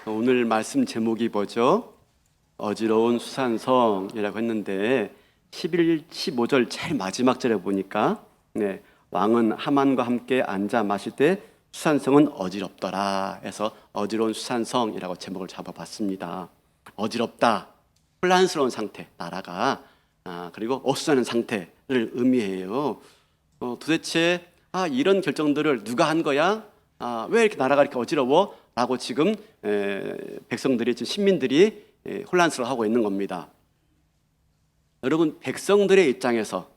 오늘 말씀 제목이 뭐죠? 어지러운 수산성이라고 했는데 11, 15절 제일 마지막 절에 보니까 왕은 하만과 함께 앉아 마실 때 수산성은 어지럽더라 해서 어지러운 수산성이라고 제목을 잡아봤습니다. 어지럽다, 혼란스러운 상태, 나라가 그리고 어수선한 상태를 의미해요. 도대체 이런 결정들을 누가 한 거야? 왜 이렇게 나라가 이렇게 어지러워? 라고 지금 백성들이, 시민들이 혼란스러워하고 있는 겁니다. 여러분, 백성들의 입장에서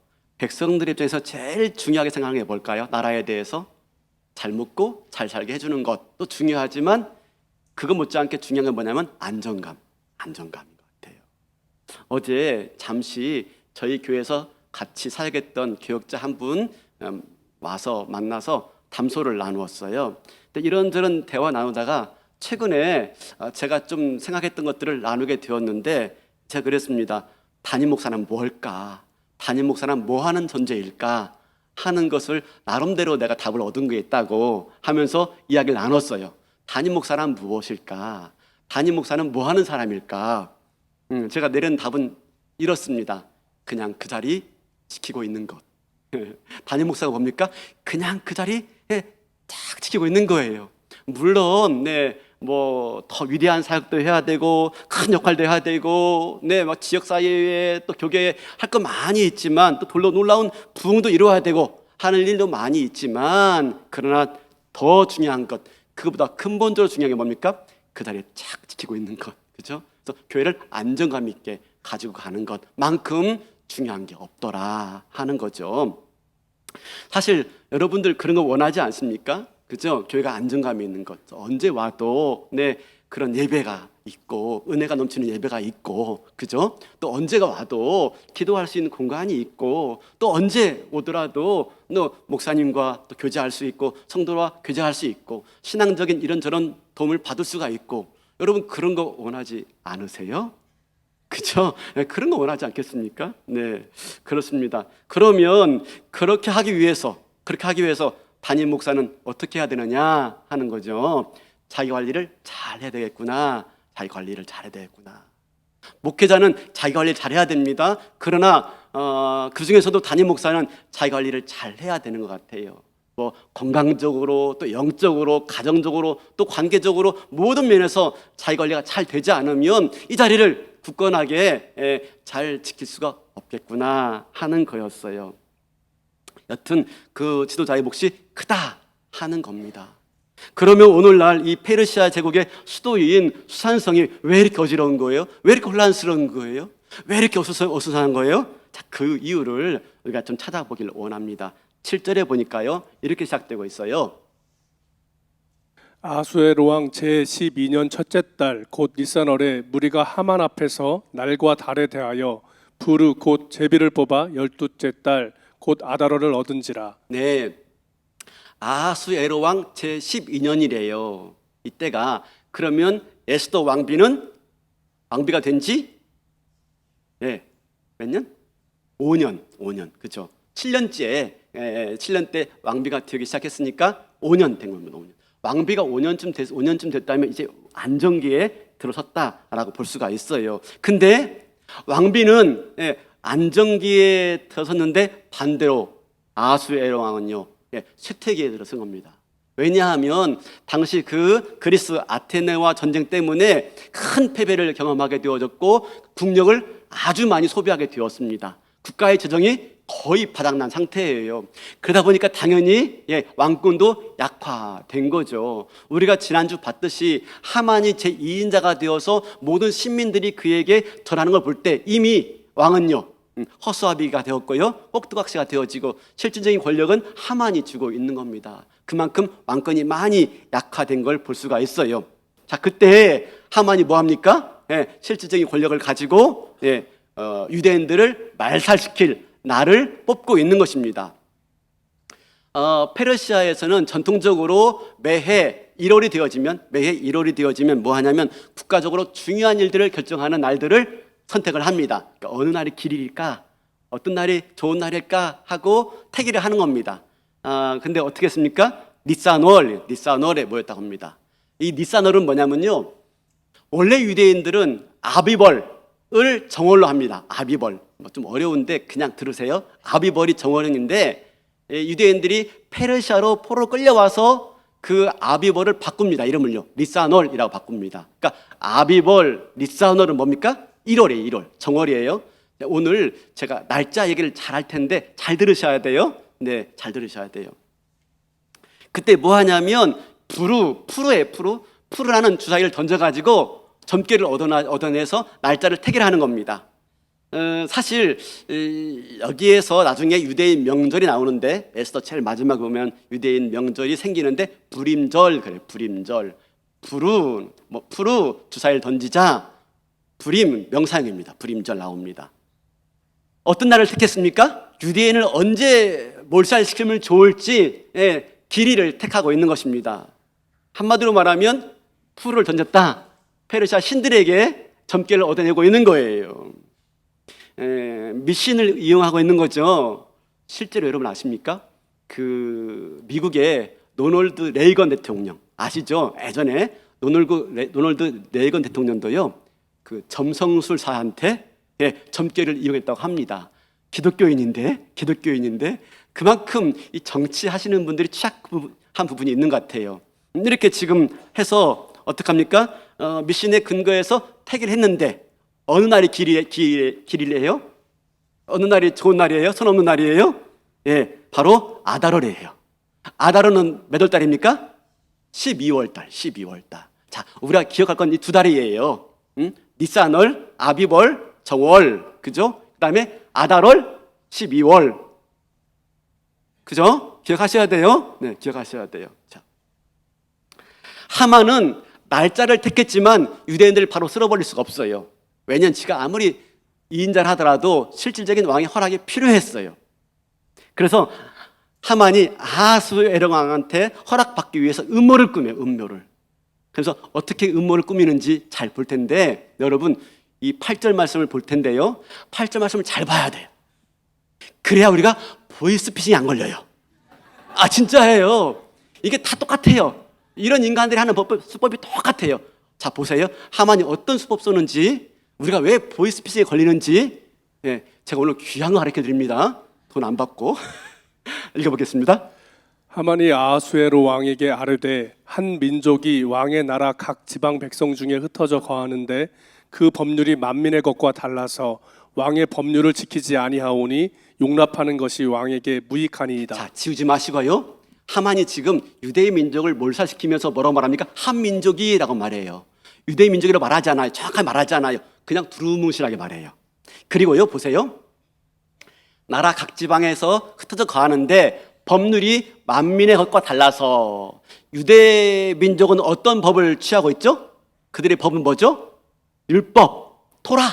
제일 중요하게 생각하는 게 뭘까요? 나라에 대해서 잘 먹고 잘 살게 해주는 것도 중요하지만 그거 못지않게 중요한 게 뭐냐면 안정감인 것 같아요. 어제 잠시 저희 교회에서 같이 살겠던 교역자 한 분 와서 만나서 담소를 나누었어요. 근데 이런저런 대화 나누다가 최근에 제가 좀 생각했던 것들을 나누게 되었는데 제가 그랬습니다. 담임 목사는 뭘까? 담임 목사는 뭐 하는 존재일까? 하는 것을 나름대로 내가 답을 얻은 게 있다고 하면서 이야기를 나눴어요. 담임 목사는 무엇일까? 담임 목사는 뭐 하는 사람일까? 제가 내린 답은 이렇습니다. 그냥 그 자리 지키고 있는 것. 담임 목사가 뭡니까? 그냥 그 자리에 딱 지키고 있는 거예요. 물론 뭐 더 위대한 사역도 해야 되고 큰 역할도 해야 되고 막 지역 사회에 또 교계에 할 거 많이 있지만 또 놀라운 부흥도 이루어야 되고 하는 일도 많이 있지만 그러나 더 중요한 것, 그것보다 근본적으로 중요한 게 뭡니까? 그 자리에 쫙 지키고 있는 것, 그죠? 그래서 교회를 안정감 있게 가지고 가는 것만큼 중요한 게 없더라 하는 거죠. 사실 여러분들 그런 거 원하지 않습니까? 그죠? 교회가 안정감이 있는 것, 언제 와도 그런 예배가 있고 은혜가 넘치는 예배가 있고, 그죠? 또 언제가 와도 기도할 수 있는 공간이 있고, 또 언제 오더라도 목사님과 또 교제할 수 있고 성도와 교제할 수 있고 신앙적인 이런저런 도움을 받을 수가 있고, 여러분 그런 거 원하지 않으세요? 그죠? 그런 거 원하지 않겠습니까? 네, 그렇습니다. 그러면 그렇게 하기 위해서 담임 목사는 어떻게 해야 되느냐 하는 거죠. 자기 관리를 잘 해야 되겠구나. 목회자는 자기 관리를 잘 해야 됩니다. 그러나 그 중에서도 담임 목사는 자기 관리를 잘 해야 되는 것 같아요. 뭐 건강적으로, 또 영적으로, 가정적으로, 또 관계적으로 모든 면에서 자기 관리가 잘 되지 않으면 이 자리를 굳건하게 잘 지킬 수가 없겠구나 하는 거였어요. 여튼 그 지도자의 몫이 크다 하는 겁니다. 그러면 오늘날 이 페르시아 제국의 수도인 수산성이 왜 이렇게 어지러운 거예요? 왜 이렇게 혼란스러운 거예요? 왜 이렇게 어수선한 거예요? 자, 그 이유를 우리가 좀 찾아보길 원합니다. 7절에 보니까요, 이렇게 시작되고 있어요. 아수에로 왕 제12년 첫째 달 곧 니산월에 무리가 하만 앞에서 날과 달에 대하여 부르 곧 제비를 뽑아 12째 달 곧 아다로를 얻은지라. 네, 아하수에로 왕 제12년이래요. 이때가 그러면 에스더 왕비가 된지 몇 년? 5년, 그렇죠? 7년 때 왕비가 되기 시작했으니까 5년 된 겁니다. 5년. 왕비가 5년쯤 됐다면 이제 안정기에 들어섰다라고 볼 수가 있어요. 근데 왕비는 안정기에 들어섰는데 반대로 아하수에로 왕은요, 쇠퇴기에 들어선 겁니다. 왜냐하면 당시 그 그리스 아테네와 전쟁 때문에 큰 패배를 경험하게 되어졌고 국력을 아주 많이 소비하게 되었습니다. 국가의 재정이 거의 바닥난 상태예요. 그러다 보니까 당연히 왕권도 약화된 거죠. 우리가 지난주 봤듯이 하만이 제2인자가 되어서 모든 시민들이 그에게 절하는 걸 볼 때 이미 왕은요, 허수아비가 되었고요, 꼭두각시가 되어지고 실질적인 권력은 하만이 쥐고 있는 겁니다. 그만큼 왕권이 많이 약화된 걸 볼 수가 있어요. 자, 그때 하만이 뭐 합니까? 실질적인 권력을 가지고 유대인들을 말살시킬 날을 뽑고 있는 것입니다. 페르시아에서는 전통적으로 매해 1월이 되어지면 뭐 하냐면 국가적으로 중요한 일들을 결정하는 날들을 선택을 합니다. 그러니까 어느 날이 길일까, 어떤 날이 좋은 날일까 하고 태기를 하는 겁니다. 근데 어떻게 했습니까? 니산월에 모였다고 합니다. 이 니산월은 뭐냐면요, 원래 유대인들은 아비벌을 정월로 합니다. 아비벌. 좀 어려운데 그냥 들으세요. 아비벌이 정월인데 유대인들이 페르시아로 포로 끌려와서 그 아비벌을 바꿉니다. 이름을요. 리사놀이라고 바꿉니다. 그러니까 아비벌, 리사놀은 뭡니까? 1월이에요. 1월. 정월이에요. 오늘 제가 날짜 얘기를 잘 할 텐데 잘 들으셔야 돼요. 네, 잘 들으셔야 돼요. 그때 뭐 하냐면 푸르라는 주사위를 던져가지고 점괘를 얻어내서 날짜를 택일하는 겁니다. 사실 여기에서 나중에 유대인 명절이 나오는데 에스더 제일 마지막에 보면 유대인 명절이 생기는데 불임절 그래요. 불임절. 푸르 주사위를 던지자 불임 명사형입니다. 불임절 나옵니다. 어떤 날을 택했습니까? 유대인을 언제 몰살시키면 좋을지 길이를 택하고 있는 것입니다. 한마디로 말하면 푸르를 던졌다. 페르시아 신들에게 점괘를 얻어내고 있는 거예요. 미신을 이용하고 있는 거죠. 실제로 여러분 아십니까? 그 미국의 노널드 레이건 대통령 아시죠? 예전에 노널드 레이건 대통령도요. 그 점성술사한테 점괘를 이용했다고 합니다. 기독교인인데 그만큼 이 정치하시는 분들이 취약한 부분이 있는 것 같아요. 이렇게 지금 해서 어떡합니까? 미신에 근거해서 택일 했는데 어느 날이 길이래요? 어느 날이 좋은 날이에요? 손 없는 날이에요? 예, 바로 아다롤이에요. 아다롤은 몇 월 달입니까? 12월 달. 자, 우리가 기억할 건 이 두 달이에요. 니산월, 아비벌, 정월, 그죠? 그다음에 아다롤, 12월, 그죠? 기억하셔야 돼요. 네, 기억하셔야 돼요. 자, 하만은 날짜를 택했지만 유대인들을 바로 쓸어버릴 수가 없어요. 왜냐하면 지가 아무리 2인자를 하더라도 실질적인 왕의 허락이 필요했어요. 그래서 하만이 아하수에로 왕한테 허락받기 위해서 음모를 꾸며요. 음모를. 그래서 어떻게 음모를 꾸미는지 잘 볼 텐데 여러분 이 8절 말씀을 볼 텐데요. 8절 말씀을 잘 봐야 돼요. 그래야 우리가 보이스피싱이 안 걸려요. 아 진짜예요. 이게 다 똑같아요. 이런 인간들이 하는 수법이 똑같아요. 자 보세요. 하만이 어떤 수법 쓰는지 우리가 왜 보이스피싱에 걸리는지 제가 오늘 귀한 거 가르쳐 드립니다. 돈 안 받고 읽어보겠습니다. 하만이 아하수에로 왕에게 아뢰되 한 민족이 왕의 나라 각 지방 백성 중에 흩어져 거하는데 그 법률이 만민의 것과 달라서 왕의 법률을 지키지 아니하오니 용납하는 것이 왕에게 무익하니이다. 자, 지우지 마시고요. 하만이 지금 유대인 민족을 몰살시키면서 뭐라고 말합니까? 한민족이라고 말해요. 유대인 민족이라고 말하지 않아요. 정확하게 말하지 않아요. 그냥 두루뭉실하게 말해요. 그리고요, 보세요. 나라 각 지방에서 흩어져 거하는데 법률이 만민의 것과 달라서 유대 민족은 어떤 법을 취하고 있죠? 그들의 법은 뭐죠? 율법, 토라,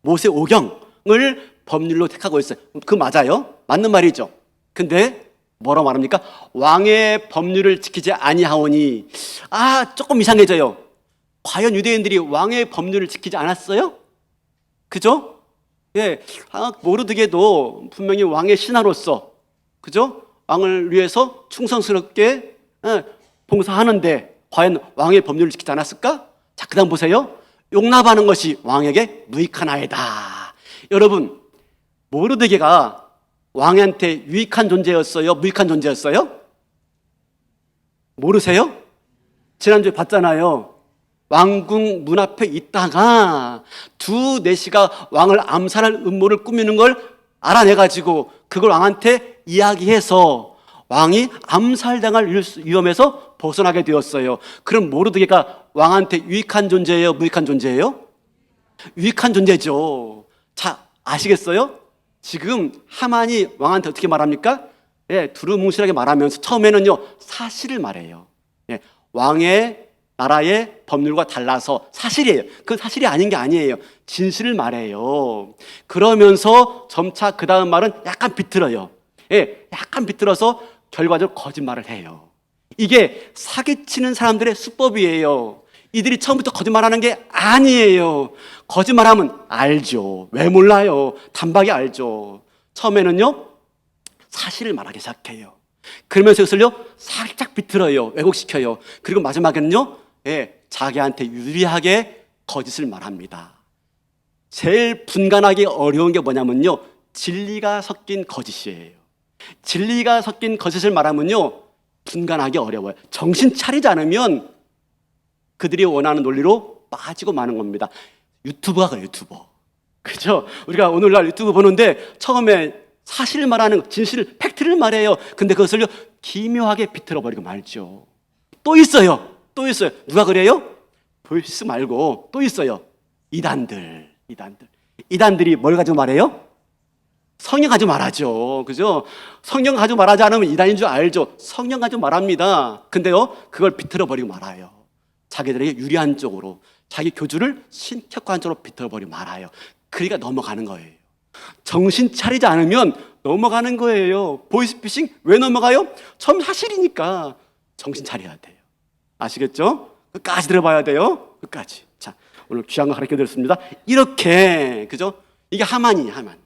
모세 오경을 법률로 택하고 있어요. 그 맞아요? 맞는 말이죠. 근데 뭐라고 말합니까? 왕의 법률을 지키지 아니하오니 조금 이상해져요. 과연 유대인들이 왕의 법률을 지키지 않았어요? 그죠? 예, 모르드게도 분명히 왕의 신하로서 그죠? 왕을 위해서 충성스럽게 봉사하는데 과연 왕의 법률을 지키지 않았을까? 자, 그 다음 보세요. 용납하는 것이 왕에게 무익하나이다. 여러분, 모르드게가 왕한테 유익한 존재였어요? 무익한 존재였어요? 모르세요? 지난주에 봤잖아요. 왕궁 문 앞에 있다가 두 내시가 왕을 암살할 음모를 꾸미는 걸 알아내가지고 그걸 왕한테 이야기해서 왕이 암살당할 위험에서 벗어나게 되었어요. 그럼 모르드게가 왕한테 유익한 존재예요? 무익한 존재예요? 유익한 존재죠. 자, 아시겠어요? 지금 하만이 왕한테 어떻게 말합니까? 두루뭉실하게 말하면서 처음에는요 사실을 말해요. 왕의 나라의 법률과 달라서 사실이에요. 그 사실이 아닌 게 아니에요. 진실을 말해요. 그러면서 점차 그 다음 말은 약간 비틀어요. 약간 비틀어서 결과적으로 거짓말을 해요. 이게 사기치는 사람들의 수법이에요. 이들이 처음부터 거짓말하는 게 아니에요. 거짓말하면 알죠. 왜 몰라요? 단박에 알죠. 처음에는요 사실을 말하기 시작해요. 그러면서 이것을요 살짝 비틀어요. 왜곡시켜요. 그리고 마지막에는요 자기한테 유리하게 거짓을 말합니다. 제일 분간하기 어려운 게 뭐냐면요, 진리가 섞인 거짓이에요. 진리가 섞인 거짓을 말하면요, 분간하기 어려워요. 정신 차리지 않으면 그들이 원하는 논리로 빠지고 마는 겁니다. 유튜버가 그래요, 유튜버. 그죠? 우리가 오늘날 유튜브 보는데 처음에 사실을 말하는, 진실, 팩트를 말해요. 근데 그것을 기묘하게 비틀어버리고 말죠. 또 있어요. 또 있어요. 누가 그래요? 보이스 말고 또 있어요. 이단들이 뭘 가지고 말해요? 성경 가지고 말하죠. 그죠? 성경 가지고 말하지 않으면 이단인 줄 알죠. 성경 가지고 말합니다. 근데요, 그걸 비틀어버리고 말아요. 자기들에게 유리한 쪽으로, 자기 교주를 신격화한 쪽으로 비틀어버리고 말아요. 그러니까 넘어가는 거예요. 정신 차리지 않으면 넘어가는 거예요. 보이스피싱 왜 넘어가요? 처음 사실이니까 정신 차려야 돼요. 아시겠죠? 끝까지 들어봐야 돼요. 끝까지. 자, 오늘 귀한 거 가르쳐 드렸습니다. 이렇게, 그죠? 이게 하만이에요, 하만.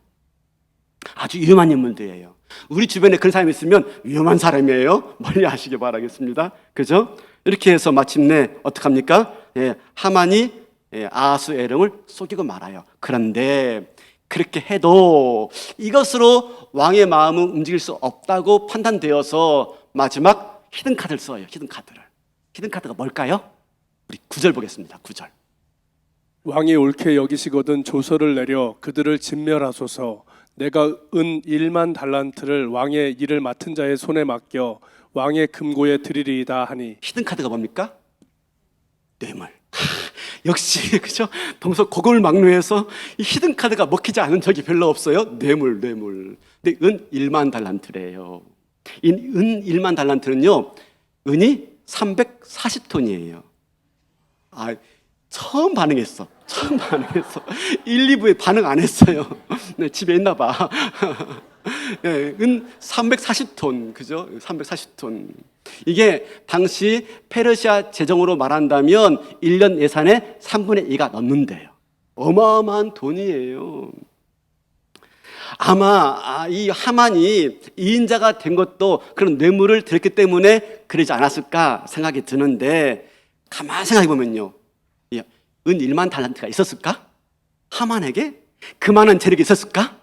아주 위험한 인물들이에요. 우리 주변에 그런 사람이 있으면 위험한 사람이에요. 멀리 하시기 바라겠습니다. 그죠? 이렇게 해서 마침내 어떡합니까? 하만이 아하수에롬을 속이고 말아요. 그런데 그렇게 해도 이것으로 왕의 마음은 움직일 수 없다고 판단되어서 마지막 히든카드를 써요. 히든카드가 뭘까요? 우리 9절 보겠습니다. 9절. 왕이 옳게 여기시거든 조서를 내려 그들을 진멸하소서. 내가 은 1만 달란트를 왕의 일을 맡은 자의 손에 맡겨 왕의 금고에 드리리이다 하니. 히든카드가 뭡니까? 뇌물. 역시, 그죠? 동서 고골망노에서 이 히든카드가 먹히지 않은 적이 별로 없어요. 뇌물. 근데 은 1만 달란트래요. 이 은 1만 달란트는요, 은이 340톤이에요. 처음 반응했어. 1, 2부에 반응 안 했어요. 네, 집에 있나 봐. 네, 은 340톤, 그죠? 340톤. 이게 당시 페르시아 재정으로 말한다면 1년 예산의 3분의 2가 넘는데요. 어마어마한 돈이에요. 아마 이 하만이 이인자가 된 것도 그런 뇌물을 드렸기 때문에 그러지 않았을까 생각이 드는데, 가만히 생각해 보면요, 은 1만 달란트가 있었을까? 하만에게 그 많은 재력이 있었을까?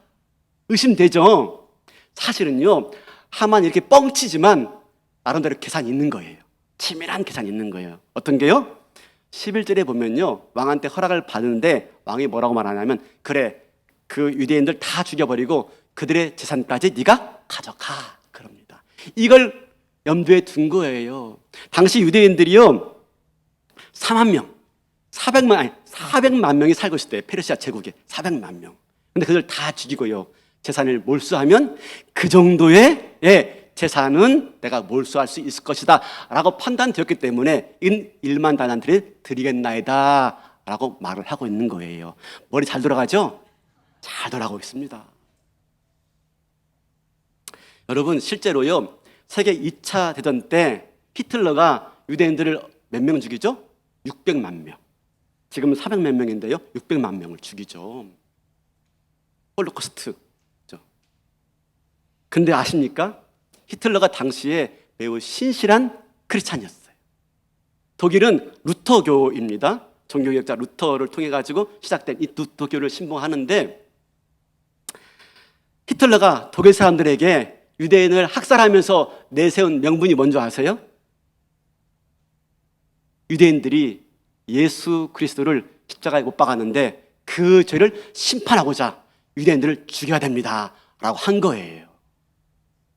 의심되죠. 사실은요, 하만이 이렇게 뻥치지만 나름대로 계산이 있는 거예요. 치밀한 계산이 있는 거예요. 어떤 게요? 11절에 보면요, 왕한테 허락을 받는데 왕이 뭐라고 말하냐면, 그래, 그 유대인들 다 죽여버리고 그들의 재산까지 네가 가져가, 그럽니다. 이걸 염두에 둔 거예요. 당시 유대인들이요, 4만 명, 400만 명이 살고 있을 때, 페르시아 제국에 400만 명. 근데 그들 다 죽이고요, 재산을 몰수하면 그 정도의 재산은 내가 몰수할 수 있을 것이다 라고 판단되었기 때문에 인 1만 달란트를 드리겠나이다 라고 말을 하고 있는 거예요. 머리 잘 돌아가죠? 잘 돌아가고 있습니다. 여러분, 실제로요, 세계 2차 대전 때 히틀러가 유대인들을 몇 명 죽이죠? 600만 명. 지금은 400몇 명인데요, 600만 명을 죽이죠. 홀로코스트. 근데 아십니까? 히틀러가 당시에 매우 신실한 크리스찬이었어요. 독일은 루터교입니다. 종교개혁자 루터를 통해 가지고 시작된 이 루터교를 신봉하는데, 히틀러가 독일 사람들에게 유대인을 학살하면서 내세운 명분이 뭔지 아세요? 유대인들이 예수 그리스도를 십자가에 못 박았는데 그 죄를 심판하고자 유대인들을 죽여야 됩니다 라고 한 거예요.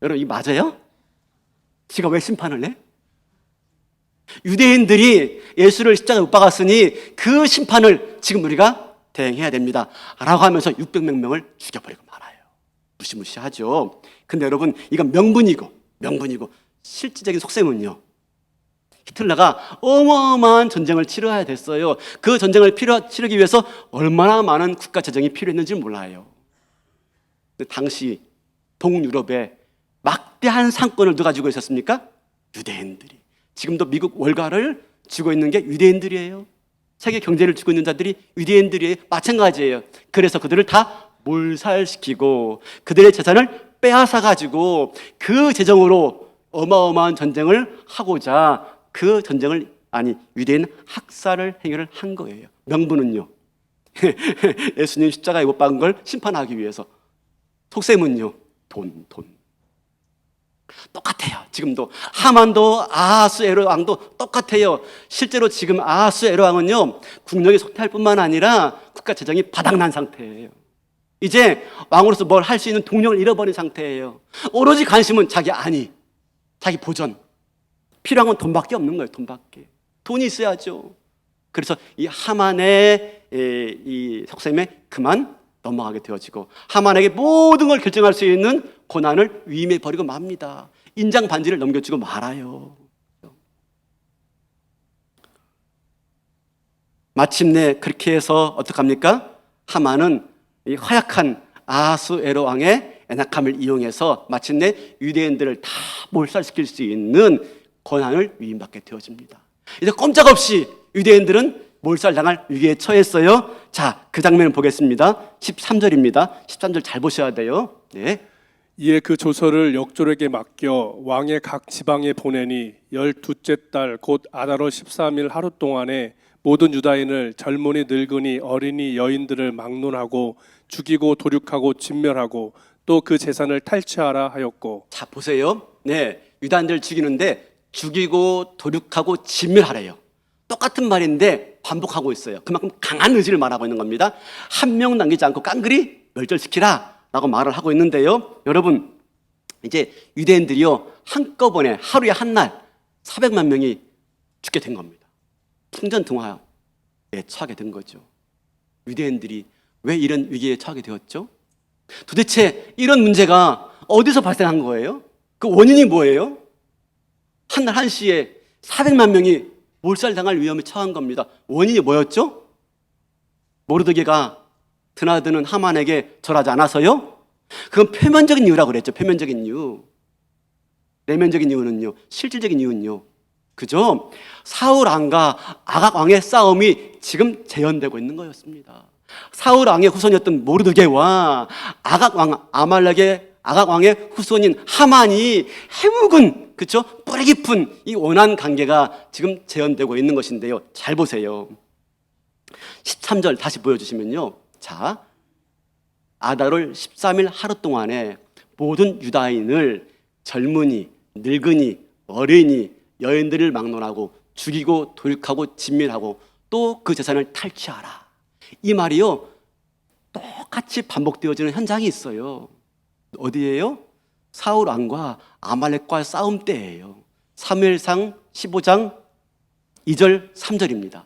여러분, 이 맞아요? 지가 왜 심판을 해? 유대인들이 예수를 십자가에 못 박았으니 그 심판을 지금 우리가 대행해야 됩니다 라고 하면서 600몇 명을 죽여버리고 말아요. 무시무시하죠. 근데 여러분, 이건 명분이고 실질적인 속셈은요, 히틀러가 어마어마한 전쟁을 치러야 됐어요. 그 전쟁을 치르기 위해서 얼마나 많은 국가 재정이 필요했는지 몰라요. 근데 당시 동유럽에 막대한 상권을 누가 쥐고 있었습니까? 유대인들이. 지금도 미국 월가를 쥐고 있는 게 유대인들이에요. 세계 경제를 쥐고 있는 자들이 유대인들이에요. 마찬가지예요. 그래서 그들을 다 몰살시키고 그들의 재산을 빼앗아 가지고 그 재정으로 어마어마한 전쟁을 하고자 그 전쟁을 아니 유대인 학살을 행위를 한 거예요. 명분은요. 예수님 십자가에 못 박은 걸 심판하기 위해서. 속셈은요. 돈. 똑같아요. 지금도 하만도 아하수에로 왕도 똑같아요. 실제로 지금 아하수에로 왕은요 국력이 쇠퇴할 뿐만 아니라 국가 재정이 바닥난 상태예요. 이제 왕으로서 뭘 할 수 있는 동력을 잃어버린 상태예요. 오로지 관심은 자기 안위, 자기 보전. 필요한 건 돈밖에 없는 거예요. 돈밖에. 돈이 있어야죠. 그래서 이 하만의 이 속셈에 그만 넘어가게 되어지고 하만에게 모든 걸 결정할 수 있는 고난을 위임해 버리고 맙니다. 인장 반지를 넘겨주고 말아요. 마침내 그렇게 해서 어떡합니까? 하만은 이 허약한 아하수에로 왕의 연약함을 이용해서 마침내 유대인들을 다 몰살시킬 수 있는 권한을 위임받게 되어집니다. 이제 꼼짝없이 유대인들은 몰살당할 위기에 처했어요. 자, 그 장면을 보겠습니다. 13절입니다. 13절 잘 보셔야 돼요. 네. 이에 그 조서를 역졸에게 맡겨 왕의 각 지방에 보내니 12째 달 곧 아다로 13일 하루 동안에 모든 유다인을 젊은이 늙은이 어린이 여인들을 막론하고 죽이고 도륙하고 진멸하고 또 그 재산을 탈취하라 하였고. 자, 보세요. 네, 유다인들 죽이는데 죽이고 도륙하고 진멸하래요. 똑같은 말인데 반복하고 있어요. 그만큼 강한 의지를 말하고 있는 겁니다. 한 명 남기지 않고 깡그리 멸절시키라 라고 말을 하고 있는데요. 여러분, 이제 유대인들이요 한꺼번에 하루에 한 날 400만 명이 죽게 된 겁니다. 풍전등화에 처하게 된 거죠. 유대인들이 왜 이런 위기에 처하게 되었죠? 도대체 이런 문제가 어디서 발생한 거예요? 그 원인이 뭐예요? 한 날 한시에 400만 명이 몰살당할 위험에 처한 겁니다. 원인이 뭐였죠? 모르드게가 드나드는 하만에게 절하지 않아서요? 그건 표면적인 이유라고 그랬죠. 표면적인 이유. 내면적인 이유는요. 실질적인 이유는요. 그죠? 사울 왕과 아각 왕의 싸움이 지금 재현되고 있는 거였습니다. 사울 왕의 후손이었던 모르드게와 아각 왕 아말렉의 아각 왕의 후손인 하만이 해묵은 그렇죠? 뿌리 깊은 이 원한 관계가 지금 재현되고 있는 것인데요. 잘 보세요. 13절 다시 보여주시면요. 자, 아달월 13일 하루 동안에 모든 유다인을 젊은이, 늙은이, 어린이, 여인들을 막론하고 죽이고 도륙하고 진멸하고 또 그 재산을 탈취하라. 이 말이요. 똑같이 반복되어지는 현장이 있어요. 어디예요? 사울 왕과 아말렉과의 싸움 때예요. 사무엘상 15장 2절 3절입니다.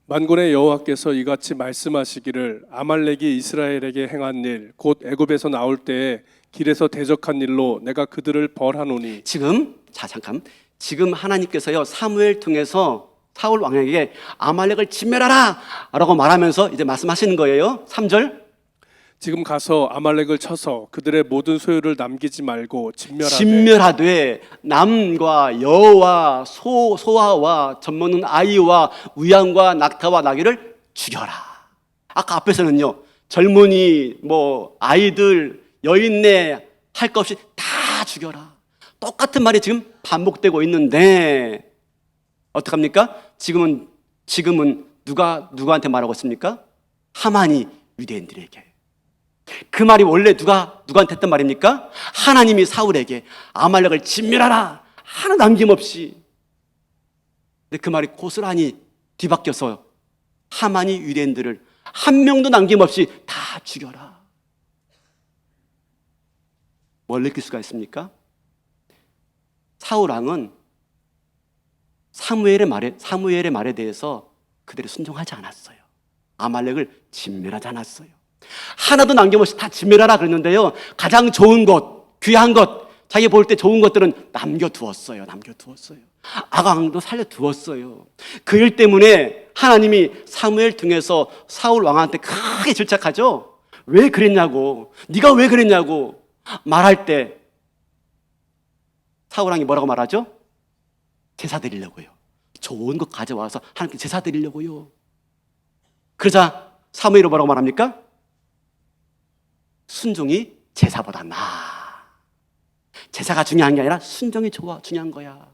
만군의 여호와께서 이같이 말씀하시기를 아말렉이 이스라엘에게 행한 일 곧 애굽에서 나올 때에 길에서 대적한 일로 내가 그들을 벌하노니. 지금 지금 하나님께서요 사무엘 통해서 사울 왕에게 아말렉을 진멸하라 라고 말하면서 이제 말씀하시는 거예요. 3절 지금 가서 아말렉을 쳐서 그들의 모든 소유를 남기지 말고 진멸하되 남과 여와 소아와 젖먹는 아이와 우양과 낙타와 나귀를 죽여라. 아까 앞에서는요 젊은이 아이들 여인네 할 것 없이 다 죽여라. 똑같은 말이 지금 반복되고 있는데 어떡합니까? 지금은 누구한테 말하고 있습니까? 하만이 유대인들에게. 그 말이 원래 누구한테 했던 말입니까? 하나님이 사울에게 아말렉을 진멸하라 하나 남김없이. 근데 그 말이 고스란히 뒤바뀌어서 하만이 유대인들을 한 명도 남김없이 다 죽여라. 뭘 느낄 수가 있습니까? 사울 왕은 사무엘의 말에 대해서 그대로 순종하지 않았어요. 아말렉을 진멸하지 않았어요. 하나도 남김없이 다 진멸하라 그랬는데요. 가장 좋은 것, 귀한 것, 자기 볼 때 좋은 것들은 남겨두었어요. 아강도 살려두었어요. 그 일 때문에 하나님이 사무엘 통해서 사울 왕한테 크게 질책하죠. 왜 그랬냐고, 네가 왜 그랬냐고 말할 때 사울 왕이 뭐라고 말하죠? 제사 드리려고요. 좋은 것 가져와서 하나님께 제사 드리려고요. 그러자 사무엘이 뭐라고 말합니까? 순종이 제사보다 나아. 제사가 중요한 게 아니라 순종이 중요한 거야.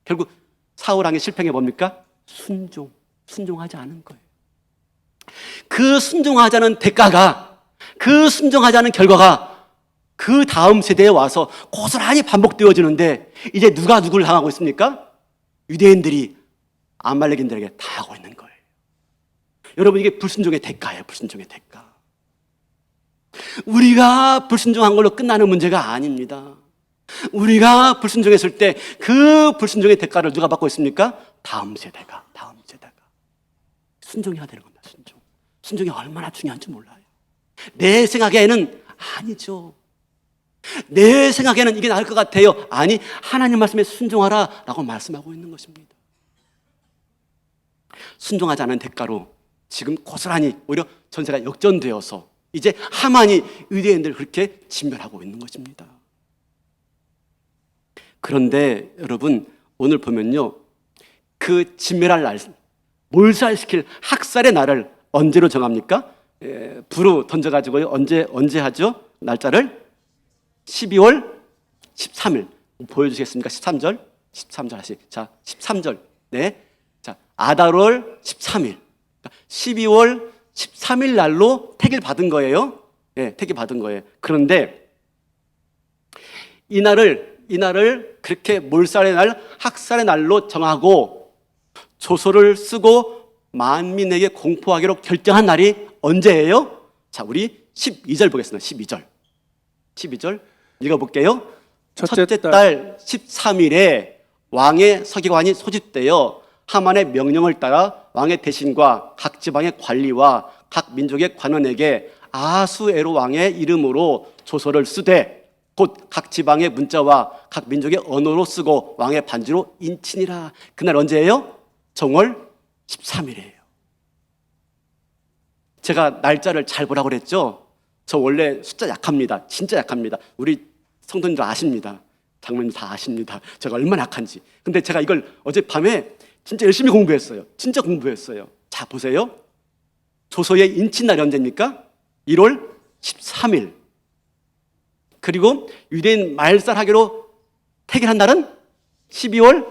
결국 사울 왕의 실패가 뭡니까? 순종하지 않은 거예요. 그 순종하지 않은 대가가, 그 순종하지 않은 결과가 그 다음 세대에 와서 고스란히 반복되어지는데, 이제 누가 누구를 당하고 있습니까? 유대인들이 아말렉인들에게 당하고 있는 거예요. 여러분, 이게 불순종의 대가예요. 불순종의 대가. 우리가 불순종한 걸로 끝나는 문제가 아닙니다. 우리가 불순종했을 때 그 불순종의 대가를 누가 받고 있습니까? 다음 세대가. 순종해야 되는 겁니다. 순종이 얼마나 중요한지 몰라요. 내 생각에는 아니죠. 내 생각에는 이게 나을 것 같아요. 아니, 하나님 말씀에 순종하라 라고 말씀하고 있는 것입니다. 순종하지 않은 대가로 지금 고스란히 오히려 전세가 역전되어서 이제 하만이 유대인들을 그렇게 진멸하고 있는 것입니다. 그런데 여러분, 오늘 보면요, 그 진멸할 날, 몰살시킬 학살의 날을 언제로 정합니까? 불로 던져가지고요. 언제 하죠? 날짜를 12월 13일 보여주시겠습니까? 13절 하시. 자, 13절. 네. 자, 아달월 13일. 12월 13일 날로 택일 받은 거예요. 네, 택일 받은 거예요. 그런데 이 날을 그렇게 몰살의 날, 학살의 날로 정하고 조서를 쓰고 만민에게 공포하기로 결정한 날이 언제예요? 자, 우리 12절 보겠습니다. 12절 읽어볼게요. 첫째 달 13일에 왕의 서기관이 소집되어 하만의 명령을 따라 왕의 대신과 각 지방의 관리와 각 민족의 관원에게 아수에로 왕의 이름으로 조서를 쓰되 곧 각 지방의 문자와 각 민족의 언어로 쓰고 왕의 반지로 인친이라. 그날 언제예요? 정월 13일이에요. 제가 날짜를 잘 보라고 그랬죠? 저 원래 숫자 약합니다. 진짜 약합니다. 우리 성도님들 아십니다. 장로님 다 아십니다. 제가 얼마나 약한지. 근데 제가 이걸 어젯밤에 진짜 열심히 공부했어요. 진짜 공부했어요. 자, 보세요. 조서의 인친날이 언제입니까? 1월 13일. 그리고 유대인 말살하기로 택일한 날은 12월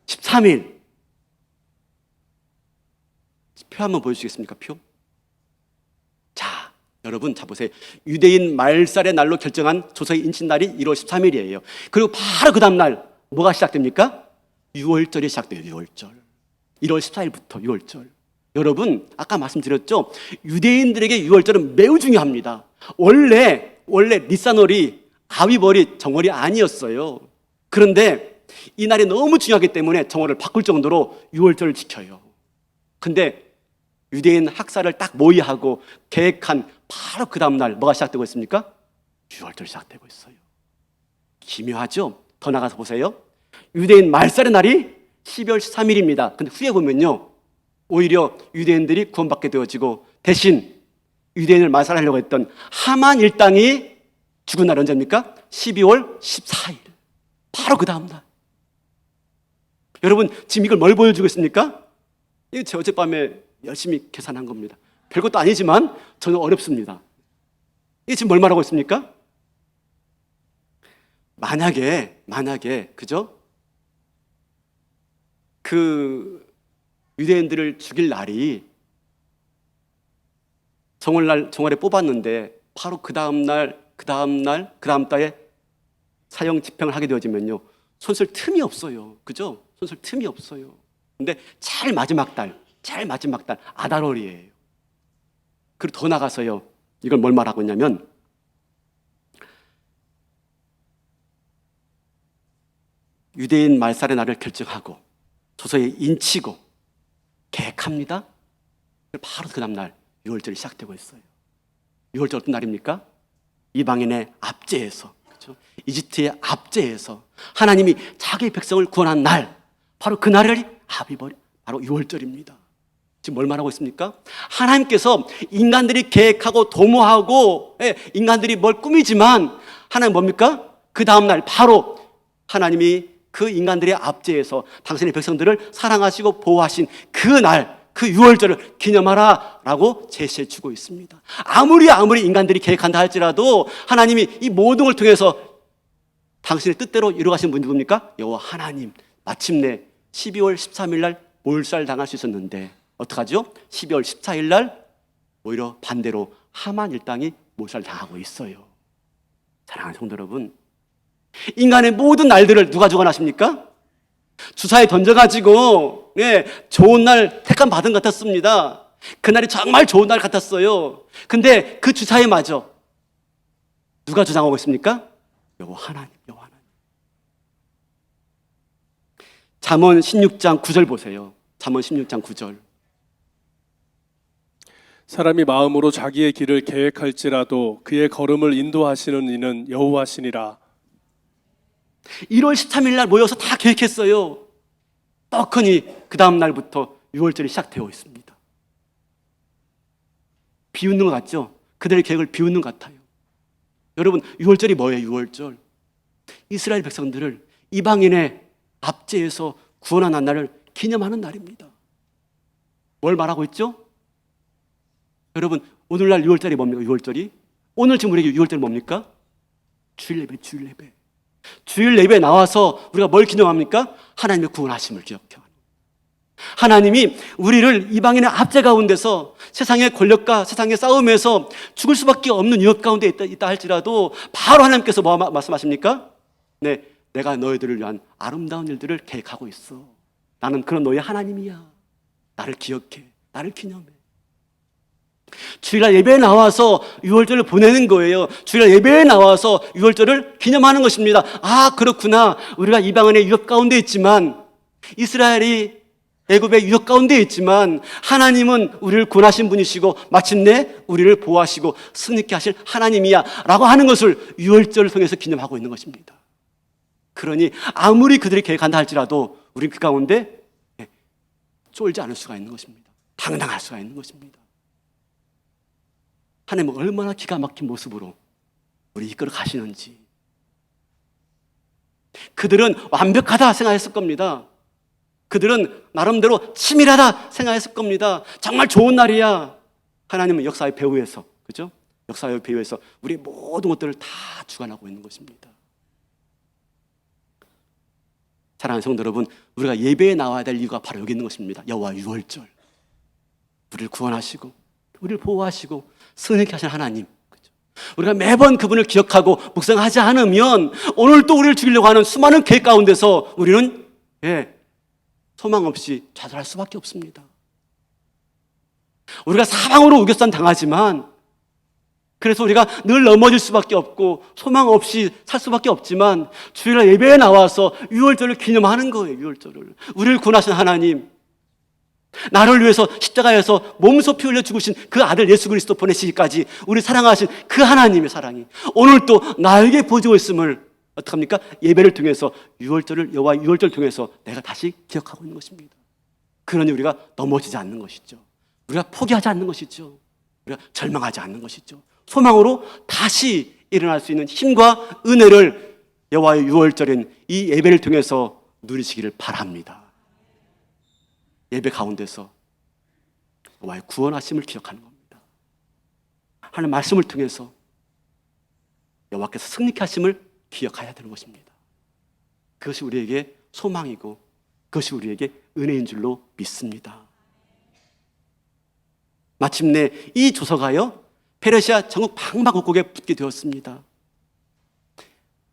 13일. 표 한번 보여주시겠습니까? 표. 자, 여러분, 자 보세요. 유대인 말살의 날로 결정한 조서의 인친날이 1월 13일이에요. 그리고 바로 그 다음 날 뭐가 시작됩니까? 6월절이 시작돼요. 6월절. 1월 14일부터 6월절. 여러분, 아까 말씀드렸죠? 유대인들에게 6월절은 매우 중요합니다. 원래 니산월이 아위월이 정월이 아니었어요. 그런데 이 날이 너무 중요하기 때문에 정월을 바꿀 정도로 6월절을 지켜요. 근데 유대인 학살을 딱 모의하고 계획한 바로 그 다음 날 뭐가 시작되고 있습니까? 6월절이 시작되고 있어요. 기묘하죠? 더 나가서 보세요. 유대인 말살의 날이 12월 13일입니다. 근데 후에 보면요, 오히려 유대인들이 구원받게 되어지고 대신 유대인을 말살하려고 했던 하만 일당이 죽은 날 언제입니까? 12월 14일. 바로 그 다음 날. 여러분, 지금 이걸 뭘 보여주고 있습니까? 이거 제 어젯밤에 열심히 계산한 겁니다. 별것도 아니지만 저는 어렵습니다. 이게 지금 뭘 말하고 있습니까? 만약에 그죠? 그 유대인들을 죽일 날이 정월에 뽑았는데 바로 그 다음 달에 사형 집행을 하게 되어지면요, 손쓸 틈이 없어요. 그죠? 손쓸 틈이 없어요. 근데 제일 마지막 달 아달월이에요. 그리고 더 나가서요, 이걸 뭘 말하고 있냐면 유대인 말살의 날을 결정하고 조서에 인치고 계획합니다. 바로 그 다음 날 6월절이 시작되고 있어요. 6월절 어떤 날입니까? 이방인의 압제에서, 그렇죠? 이집트의 압제에서 하나님이 자기 백성을 구원한 날, 바로 그 날이 아비벌, 바로 6월절입니다. 지금 뭘 말하고 있습니까? 하나님께서 인간들이 계획하고 도모하고 인간들이 뭘 꾸미지만 하나님 뭡니까? 그 다음 날 바로 하나님이 그 인간들의 압제에서 당신의 백성들을 사랑하시고 보호하신 그 날, 그 6월절을 기념하라 라고 제시해 주고 있습니다. 아무리 인간들이 계획한다 할지라도 하나님이 이 모든 걸 통해서 당신의 뜻대로 이루어가신 분이 누굽니까? 여호와 하나님. 마침내 12월 13일 날 몰살 당할 수 있었는데 어떡하죠? 12월 14일 날 오히려 반대로 하만 일당이 몰살 당하고 있어요. 사랑하는 성도 여러분, 인간의 모든 날들을 누가 주관하십니까? 주사에 던져가지고 좋은 날 택감 받은 것 같았습니다. 그날이 정말 좋은 날 같았어요. 근데 그 주사에 맞아 누가 주장하고 있습니까? 여호와 하나님, 여호와 하나님. 잠언 16장 9절 보세요. 잠언 16장 9절. 사람이 마음으로 자기의 길을 계획할지라도 그의 걸음을 인도하시는 이는 여호와시니라. 1월 13일 날 모여서 다 계획했어요. 떡하니 그 다음 날부터 6월절이 시작되어 있습니다. 비웃는 것 같죠? 그들의 계획을 비웃는 것 같아요. 여러분, 6월절이 뭐예요? 6월절 이스라엘 백성들을 이방인의 압제에서 구원한 날을 기념하는 날입니다. 뭘 말하고 있죠? 여러분, 오늘날 6월절이 뭡니까? 6월절이 오늘 지금 우리에게 6월절이 뭡니까? 주일 예배, 주일 예배. 주일 예배에 나와서 우리가 뭘 기념합니까? 하나님의 구원하심을 기억해요. 하나님이 우리를 이방인의 압제 가운데서 세상의 권력과 세상의 싸움에서 죽을 수밖에 없는 위협 가운데 있다 할지라도 바로 하나님께서 뭐 말씀하십니까? 네, 내가 너희들을 위한 아름다운 일들을 계획하고 있어. 나는 그런 너희 하나님이야. 나를 기억해. 나를 기념해. 주일날 예배에 나와서 6월절을 보내는 거예요. 주일날 예배에 나와서 6월절을 기념하는 것입니다. 아, 그렇구나. 우리가 이방인의 유혹 가운데 있지만, 이스라엘이 애굽의 유혹 가운데 있지만 하나님은 우리를 구원하신 분이시고 마침내 우리를 보호하시고 승리케 하실 하나님이야 라고 하는 것을 6월절을 통해서 기념하고 있는 것입니다. 그러니 아무리 그들이 계획한다 할지라도 우리는 그 가운데 쫄지 않을 수가 있는 것입니다. 당당할 수가 있는 것입니다. 하나님은 얼마나 기가 막힌 모습으로 우리 이끌어 가시는지. 그들은 완벽하다 생각했을 겁니다. 그들은 나름대로 치밀하다 생각했을 겁니다. 정말 좋은 날이야. 하나님은 역사의 배후에서, 그죠? 역사의 배후에서 우리 모든 것들을 다 주관하고 있는 것입니다. 사랑하는 성도 여러분, 우리가 예배에 나와야 될 이유가 바로 여기 있는 것입니다. 여호와 6월절. 우리를 구원하시고 우리를 보호하시고 승리케 하신 하나님. 그죠? 우리가 매번 그분을 기억하고 묵상하지 않으면 오늘 또 우리를 죽이려고 하는 수많은 계획 가운데서 우리는 소망 없이 좌절할 수밖에 없습니다. 우리가 사방으로 우겨선 당하지만, 그래서 우리가 늘 넘어질 수밖에 없고 소망 없이 살 수밖에 없지만 주일날 예배에 나와서 6월절을 기념하는 거예요. 6월절을. 우리를 구원하신 하나님, 나를 위해서 십자가에서 몸소 피 흘려 죽으신 그 아들 예수 그리스도 보내시기까지 우리 사랑하신 그 하나님의 사랑이 오늘 또 나에게 보여주고 있음을 어떡합니까? 예배를 통해서 6월절을, 여호와 6월절을 통해서 내가 다시 기억하고 있는 것입니다. 그러니 우리가 넘어지지 않는 것이죠. 우리가 포기하지 않는 것이죠. 우리가 절망하지 않는 것이죠. 소망으로 다시 일어날 수 있는 힘과 은혜를 여호와의 6월절인 이 예배를 통해서 누리시기를 바랍니다. 예배 가운데서 여호와의 구원하심을 기억하는 겁니다. 하나님 말씀을 통해서 여호와께서 승리케 하심을 기억해야 되는 것입니다. 그것이 우리에게 소망이고 그것이 우리에게 은혜인 줄로 믿습니다. 마침내 이 조서가요, 페르시아 전국 방방곡곡에 붙게 되었습니다.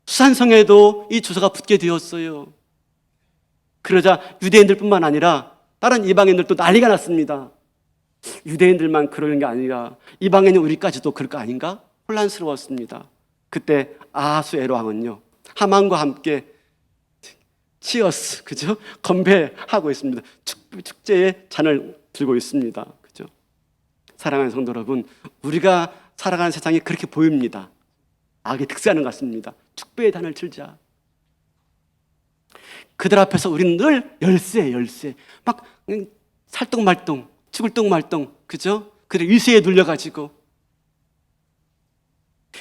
수산성에도 이 조서가 붙게 되었어요. 그러자 유대인들뿐만 아니라 다른 이방인들도 난리가 났습니다. 유대인들만 그러는 게 아니라 이방인인 우리까지도 그럴 거 아닌가? 혼란스러웠습니다. 그때 아하수에로 왕은요, 하만과 함께 치어스, 그죠? 건배하고 있습니다. 축제의 잔을 들고 있습니다. 그죠? 사랑하는 성도 여러분, 우리가 살아가는 세상이 그렇게 보입니다. 악이 득세하는 것 같습니다. 축배의 잔을 들자. 그들 앞에서 우리는 늘 열세 막 살똥말똥, 죽을 똥말똥, 그죠? 그들 위세에 눌려가지고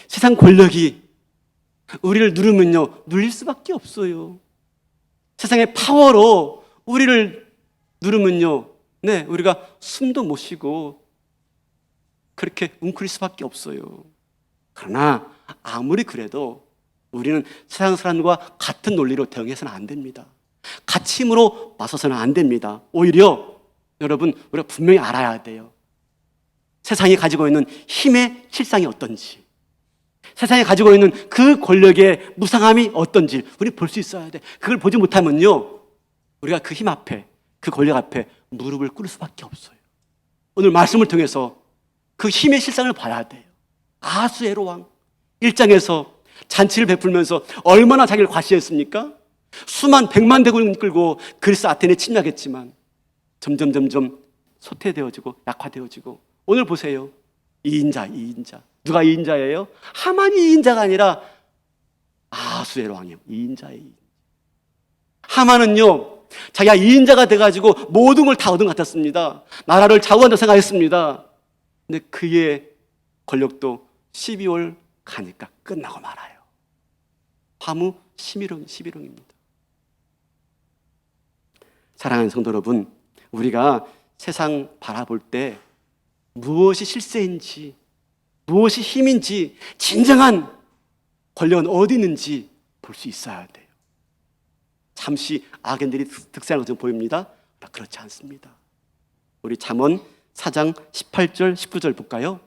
세상 권력이 우리를 누르면요, 눌릴 수밖에 없어요. 세상의 파워로 우리를 누르면요, 우리가 숨도 못 쉬고 그렇게 웅크릴 수밖에 없어요. 그러나 아무리 그래도 우리는 세상 사람과 같은 논리로 대응해서는 안 됩니다. 같이 힘으로 맞서서는 안 됩니다. 오히려 여러분, 우리가 분명히 알아야 돼요. 세상이 가지고 있는 힘의 실상이 어떤지, 세상이 가지고 있는 그 권력의 무상함이 어떤지 우리 볼 수 있어야 돼. 그걸 보지 못하면요, 우리가 그 힘 앞에, 그 권력 앞에 무릎을 꿇을 수밖에 없어요. 오늘 말씀을 통해서 그 힘의 실상을 봐야 돼요. 아하수에로 왕 1장에서 잔치를 베풀면서 얼마나 자기를 과시했습니까? 수만 백만 대군을 끌고 그리스 아테네에 침략했지만 점점 소태되어지고 약화되어지고, 오늘 보세요. 2인자. 누가 2인자예요? 하만이 2인자가 아니라 아하수에로 왕이에요. 2인자예요. 하만은요, 자기가 2인자가 돼가지고 모든 걸 다 얻은 것 같았습니다. 나라를 좌우한다 생각했습니다. 근데 그의 권력도 12월 가니까 끝나고 말아요. 화무 11홍입니다. 사랑하는 성도 여러분, 우리가 세상 바라볼 때 무엇이 실세인지, 무엇이 힘인지, 진정한 권력은 어디 있는지 볼 수 있어야 돼요. 잠시 악인들이 득세하는 것처럼 보입니다. 그렇지 않습니다. 우리 잠언 4장 18절 19절 볼까요?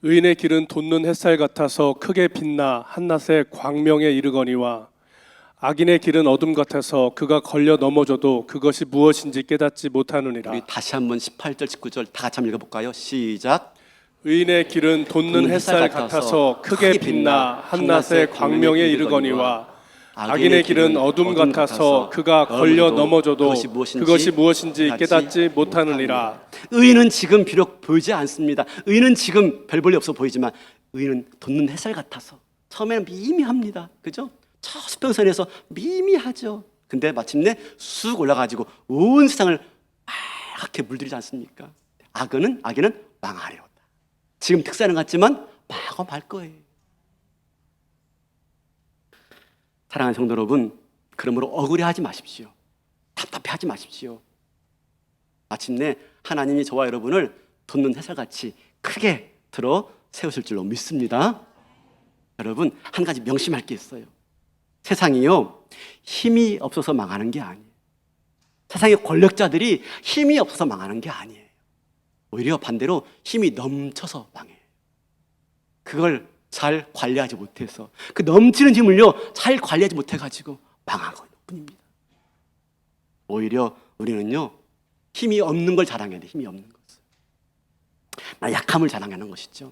의인의 길은 돋는 햇살 같아서 크게 빛나 한낮의 광명에 이르거니와 악인의 길은 어둠 같아서 그가 걸려 넘어져도 그것이 무엇인지 깨닫지 못하느니라. 우리 다시 한번 18절 19절 다 같이 한번 읽어볼까요? 시작. 의인의 길은 돋는 햇살 같아서 크게 빛나 한낮의 광명에 이르거니와 악인의 길은 어둠 같아서 그가 걸려 넘어져도 그것이 무엇인지 깨닫지 못하느니라. 의인은 지금 비록 보이지 않습니다. 의인은 지금 별 볼일 없어 보이지만 의인은 돋는 햇살 같아서 처음에는 미미합니다. 그죠? 저 수평선에서 미미하죠. 근데 마침내 쑥 올라가지고 온 세상을 빨갛게 물들이지 않습니까? 악인은 망하리로다. 지금 특사는 같지만 마구 말 거예요. 사랑하는 성도 여러분, 그러므로 억울해하지 마십시오. 답답해하지 마십시오. 마침내 하나님이 저와 여러분을 돋는 햇살같이 크게 들어 세우실 줄로 믿습니다. 여러분, 한 가지 명심할 게 있어요. 세상이요, 힘이 없어서 망하는 게 아니에요. 세상의 권력자들이 힘이 없어서 망하는 게 아니에요. 오히려 반대로 힘이 넘쳐서 망해요. 그걸 잘 관리하지 못해서, 그 넘치는 힘을요 잘 관리하지 못해가지고 망한 것뿐입니다. 오히려 우리는요, 힘이 없는 걸 자랑해야 돼. 힘이 없는 것을. 나 약함을 자랑하는 것이죠.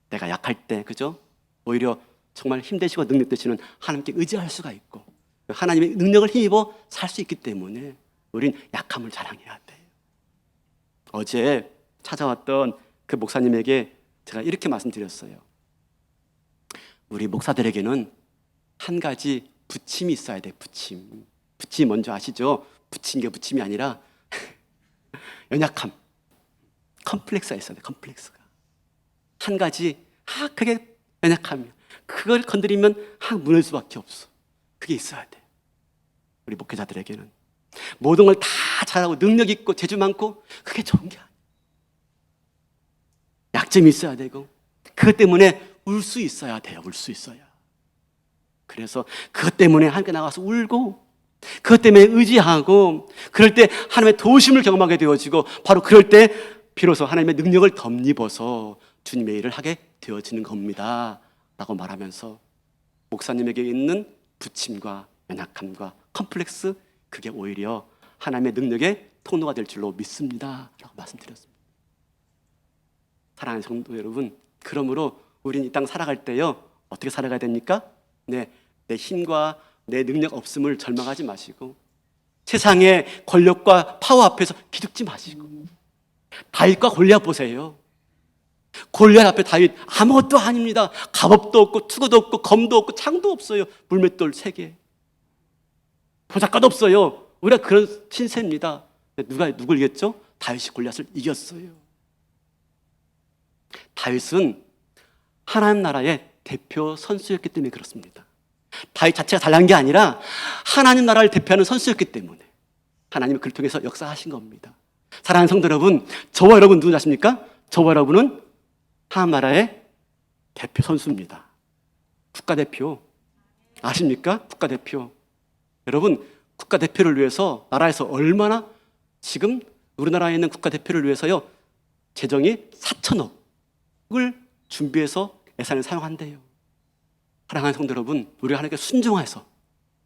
내가 약할 때, 그죠? 오히려 정말 힘 되시고 능력 되시는 하나님께 의지할 수가 있고, 하나님의 능력을 힘입어 살 수 있기 때문에 우린 약함을 자랑해야 돼요. 어제 찾아왔던 그 목사님에게 제가 이렇게 말씀드렸어요. 우리 목사들에게는 한 가지 부침이 있어야 돼. 부침 뭔지 아시죠? 부친 게 부침이 아니라 연약함, 컴플렉스가 있어야 돼. 컴플렉스가 한 가지 그게 연약함이야. 그걸 건드리면 무너질 수밖에 없어. 그게 있어야 돼. 우리 목회자들에게는 모든 걸 다 잘하고 능력 있고 재주 많고 그게 좋은 게 아니야. 약점이 있어야 되고, 그것 때문에 울 수 있어야 돼요. 울 수 있어야. 그래서 그것 때문에 하나님께 나가서 울고, 그것 때문에 의지하고, 그럴 때 하나님의 도우심을 경험하게 되어지고, 바로 그럴 때 비로소 하나님의 능력을 덧입어서 주님의 일을 하게 되어지는 겁니다 라고 말하면서, 목사님에게 있는 부침과 연약함과 컴플렉스, 그게 오히려 하나님의 능력의 통로가 될 줄로 믿습니다 라고 말씀드렸습니다. 사랑하는 성도 여러분, 그러므로 우리는 이 땅 살아갈 때요, 어떻게 살아가야 됩니까? 내 힘과 내 능력 없음을 절망하지 마시고, 세상의 권력과 파워 앞에서 기죽지 마시고, 다윗과 골리앗 보세요. 골리앗 앞에 다윗 아무것도 아닙니다. 갑옷도 없고 투구도 없고 검도 없고 창도 없어요. 물맷돌 3개, 보작가도 없어요. 우리가 그런 신세입니다. 누굴 이겼죠? 다윗이 골리앗을 이겼어요. 다윗은 하나님 나라의 대표 선수였기 때문에 그렇습니다. 다윗 자체가 잘난 게 아니라 하나님 나라를 대표하는 선수였기 때문에 하나님이 그를 통해서 역사하신 겁니다. 사랑하는 성도 여러분, 저와 여러분 누구 아십니까? 저와 여러분은 하나님 나라의 대표 선수입니다. 국가대표 아십니까? 국가대표. 여러분, 국가대표를 위해서 나라에서 얼마나 지금 우리나라에 있는 국가대표를 위해서요 재정이 4천억을 준비해서 예산을 사용한대요. 사랑하는 성도 여러분, 우리가 하나님께 순종해서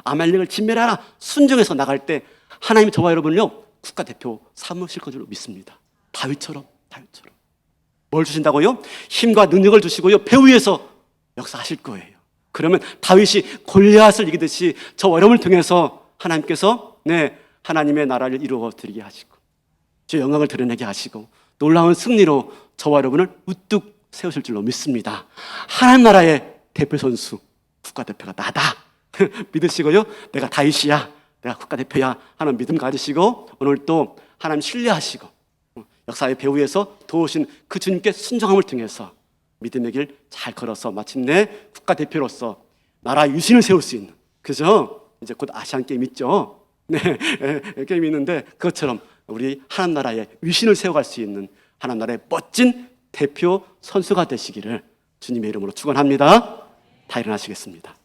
아말렉을 진멸하라 순종해서 나갈 때 하나님이 저와 여러분을요 국가대표 삼으실 것으로 믿습니다. 다윗처럼 뭘 주신다고요? 힘과 능력을 주시고요 배후 위에서 역사하실 거예요. 그러면 다윗이 골리앗을 이기듯이 저와 여러분을 통해서 하나님께서 하나님의 나라를 이루어 드리게 하시고 주의 영광을 드러내게 하시고 놀라운 승리로 저와 여러분을 우뚝 세우실 줄로 믿습니다. 하나님 나라의 대표 선수 국가대표가 나다 믿으시고요 내가 다윗이야, 내가 국가대표야 하는 믿음 가지시고 오늘 또 하나님 신뢰하시고 역사의 배후에서 도우신 그 주님께 순종함을 통해서 믿음의 길 잘 걸어서 마침내 국가대표로서 나라 유신을 세울 수 있는, 그죠? 이제 곧 아시안 게임 있죠? 게임이 있는데 그것처럼 우리 하나님 나라의 위신을 세워갈 수 있는 하나님 나라의 멋진 대표 선수가 되시기를 주님의 이름으로 축원합니다. 다 일어나시겠습니다.